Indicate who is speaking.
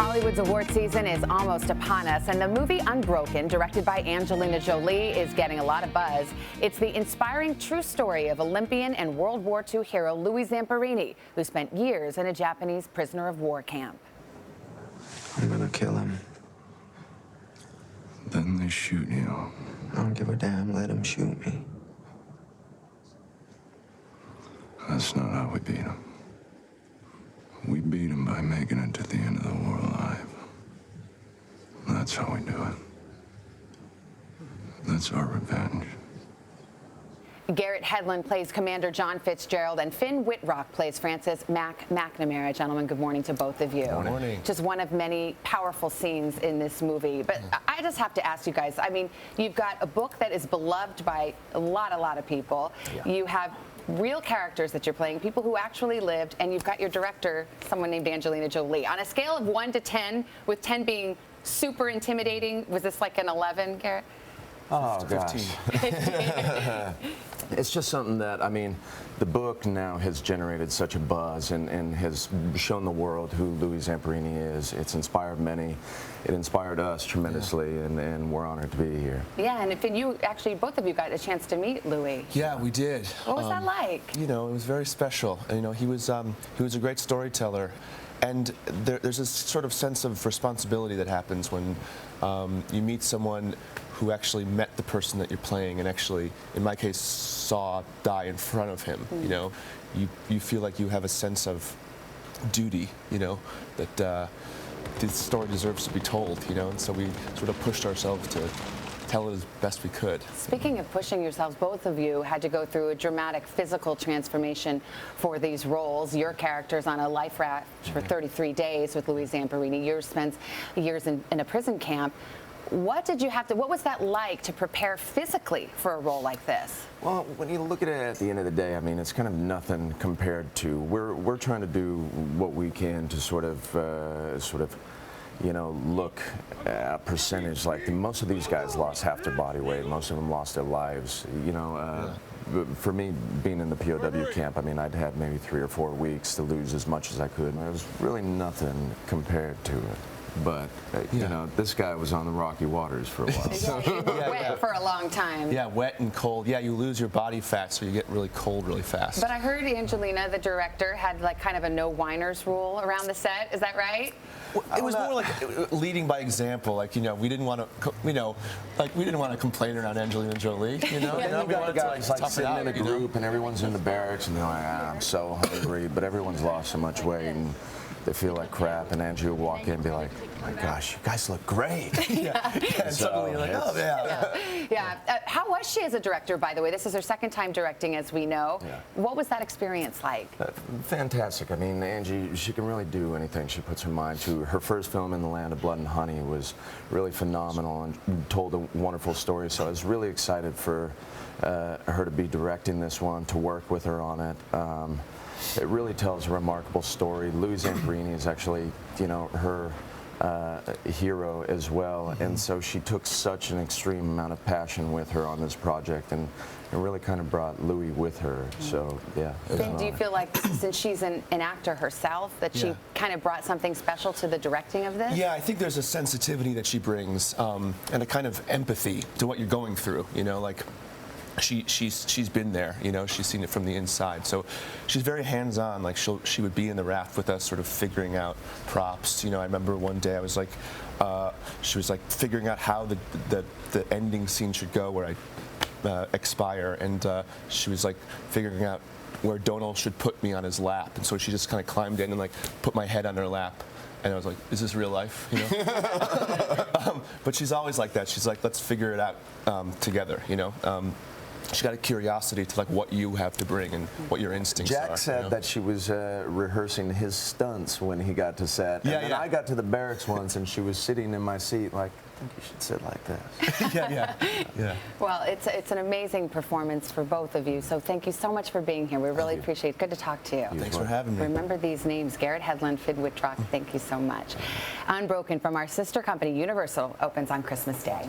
Speaker 1: Hollywood's award season is almost upon us, and the movie Unbroken, directed by Angelina Jolie, is getting a lot of buzz. It's the inspiring true story of Olympian and World War II hero Louis Zamperini, who spent years in a Japanese prisoner of war camp.
Speaker 2: I'm gonna kill him.
Speaker 3: Then they shoot you.
Speaker 2: I don't give a damn. Let him shoot me.
Speaker 3: That's not how we beat him. We beat him by making it to the end of the war alive. That's how we do it. That's our revenge.
Speaker 1: Garrett Hedlund plays Commander John Fitzgerald, and Finn Wittrock plays Francis McNamara. Gentlemen, good morning to both of you.
Speaker 4: Good morning.
Speaker 1: Just one of many powerful scenes in this movie. But I just have to ask you guys, I mean, you've got a book that is beloved by a lot of people. Yeah. You have real characters that you're playing, people who actually lived, and you've got your director, someone named Angelina Jolie. On a scale of 1 to 10, with 10 being super intimidating, was this like an 11, Garrett?
Speaker 4: Oh, gosh. It's just something that, I mean, the book now has generated such a buzz and has shown the world who Louis Zamperini is. It's inspired many. It inspired us tremendously, and we're honored to be here.
Speaker 1: Yeah, and Finn, you actually, both of you got a chance to meet Louis.
Speaker 5: Yeah, we did.
Speaker 1: What was that like?
Speaker 5: You know, it was very special. You know, he was a great storyteller. And there's a sort of sense of responsibility that happens when you meet someone who actually met the person that you're playing and actually, in my case, saw die in front of him. You know, you feel like you have a sense of duty, you know, that this story deserves to be told, you know, and so we sort of pushed ourselves to tell it as best we could.
Speaker 1: Speaking of pushing yourselves, both of you had to go through a dramatic physical transformation for these roles. Your character's on a life raft for 33 days with Louis Zamperini. Yours spends years in a prison camp. What was that like to prepare physically for a role like this?
Speaker 4: Well, when you look at it at the end of the day, I mean, it's kind of nothing compared to, we're trying to do what we can to sort of you know, look at percentage. Like most of these guys lost half their body weight. Most of them lost their lives. You know, for me, being in the POW camp, I mean, I'd had maybe 3 or 4 weeks to lose as much as I could. It was really nothing compared to it. But, you know, this guy was on the rocky waters for a while.
Speaker 1: Wet for a long time.
Speaker 5: Yeah, wet and cold. Yeah, you lose your body fat, so you get really cold really fast.
Speaker 1: But I heard Angelina, the director, had like kind of a no whiners rule around the set. Is that right?
Speaker 5: Well, it was more like leading by example. Like, you know, we didn't want to, you know, like we didn't want to complain around Angelina Jolie. You know,
Speaker 4: and you got the guys like sitting in a group,
Speaker 5: you know?
Speaker 4: And everyone's in the barracks, and they're like, I'm so hungry, but everyone's lost so much weight, and they feel like crap, and Angie will walk in and be like, oh my gosh, you guys look great.
Speaker 5: And suddenly you're like, oh,
Speaker 1: yeah. How was she as a director, by the way? This is her second time directing, as we know.
Speaker 4: Yeah.
Speaker 1: What was that experience like?
Speaker 4: Fantastic. I mean, Angie, she can really do anything she puts her mind to. Her first film, In the Land of Blood and Honey, was really phenomenal and told a wonderful story, so I was really excited for her to be directing this one, to work with her on it. It really tells a remarkable story. Louis Zamperini is actually, you know, her hero as well, and so she took such an extreme amount of passion with her on this project, and it really kind of brought Louis with her. So, yeah.
Speaker 1: Finn, do you feel like, since she's an actor herself, that she kind of brought something special to the directing of this?
Speaker 5: Yeah, I think there's a sensitivity that she brings, and a kind of empathy to what you're going through, you know, like, she's been there, you know, she's seen it from the inside, so she's very hands-on. Like she would be in the raft with us, sort of figuring out props. You know, I remember one day I was like, she was like figuring out how the ending scene should go, where I expire, and she was like figuring out where Donald should put me on his lap, and so she just kind of climbed in and like put my head on her lap. And I was like, is this real life? You know? But she's always like that. She's like, let's figure it out together, you know? She's got a curiosity to like what you have to bring and what your instincts are.
Speaker 4: Jack said that she was rehearsing his stunts when he got to set. And then I got to the barracks once, and she was sitting in my seat like, I think you should sit like this.
Speaker 5: Yeah.
Speaker 1: Well, it's an amazing performance for both of you, so thank you so much for being here. We really appreciate it. Good to talk to you.
Speaker 5: Thanks for having me.
Speaker 1: Remember these names: Garrett Hedlund, Finn Wittrock. Thank you so much. Unbroken from our sister company Universal opens on Christmas Day.